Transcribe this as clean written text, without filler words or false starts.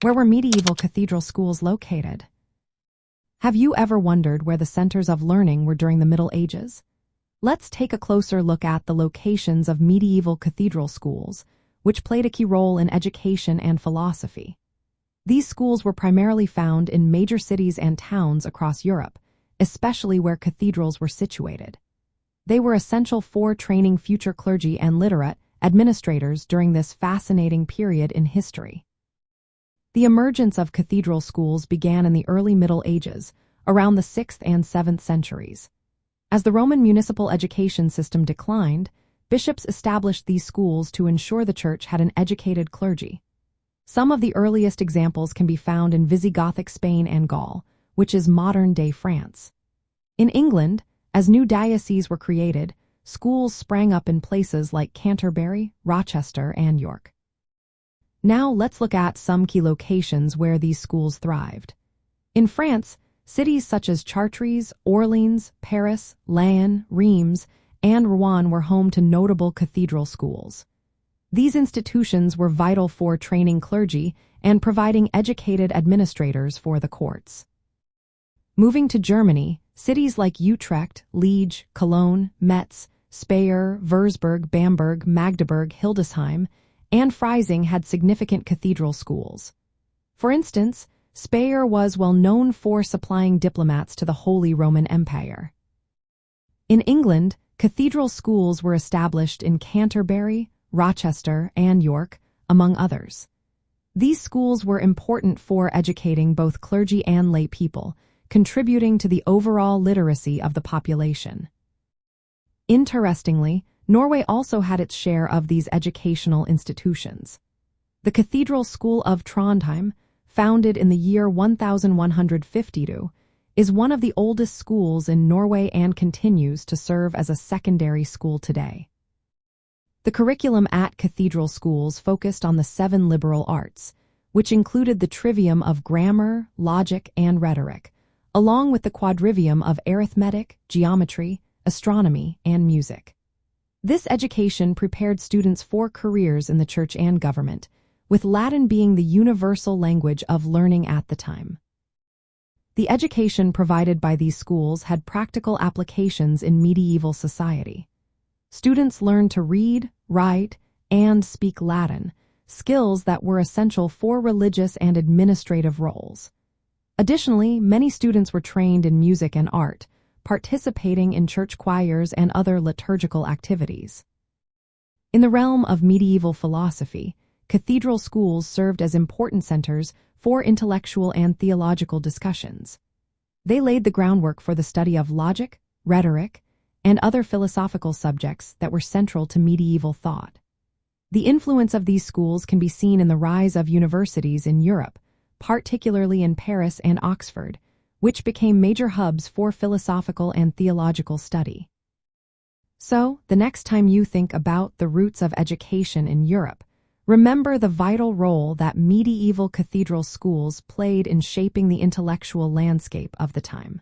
Where were medieval cathedral schools located? Have you ever wondered where the centers of learning were during the Middle Ages? Let's take a closer look at the locations of medieval cathedral schools, which played a key role in education and philosophy. These schools were primarily found in major cities and towns across Europe, especially where cathedrals were situated. They were essential for training future clergy and literate administrators during this fascinating period in history. The emergence of cathedral schools began in the early Middle Ages, around the 6th and 7th centuries. As the Roman municipal education system declined, bishops established these schools to ensure the church had an educated clergy. Some of the earliest examples can be found in Visigothic Spain and Gaul, which is modern-day France. In England, as new dioceses were created, schools sprang up in places like Canterbury, Rochester, and York. Now let's look at some key locations where these schools thrived. In France, cities such as Chartres, Orleans, Paris, Laon, Reims, and Rouen were home to notable cathedral schools. These institutions were vital for training clergy and providing educated administrators for the courts. Moving to Germany, cities like Utrecht, Liege, Cologne, Metz, Speyer, Würzburg, Bamberg, Magdeburg, Hildesheim, and Freising had significant cathedral schools. For instance, Speyer was well known for supplying diplomats to the Holy Roman Empire. In England, cathedral schools were established in Canterbury, Rochester, and York, among others. These schools were important for educating both clergy and lay people, contributing to the overall literacy of the population. Interestingly, Norway also had its share of these educational institutions. The Cathedral School of Trondheim, founded in the year 1152, is one of the oldest schools in Norway and continues to serve as a secondary school today. The curriculum at cathedral schools focused on the 7 liberal arts, which included the trivium of grammar, logic, and rhetoric, along with the quadrivium of arithmetic, geometry, astronomy, and music. This education prepared students for careers in the church and government, with Latin being the universal language of learning at the time. The education provided by these schools had practical applications in medieval society. Students learned to read, write, and speak Latin, skills that were essential for religious and administrative roles. Additionally, many students were trained in music and art, participating in church choirs and other liturgical activities. In the realm of medieval philosophy, cathedral schools served as important centers for intellectual and theological discussions. They laid the groundwork for the study of logic, rhetoric, and other philosophical subjects that were central to medieval thought. The influence of these schools can be seen in the rise of universities in Europe, particularly in Paris and Oxford, which became major hubs for philosophical and theological study. So, the next time you think about the roots of education in Europe, remember the vital role that medieval cathedral schools played in shaping the intellectual landscape of the time.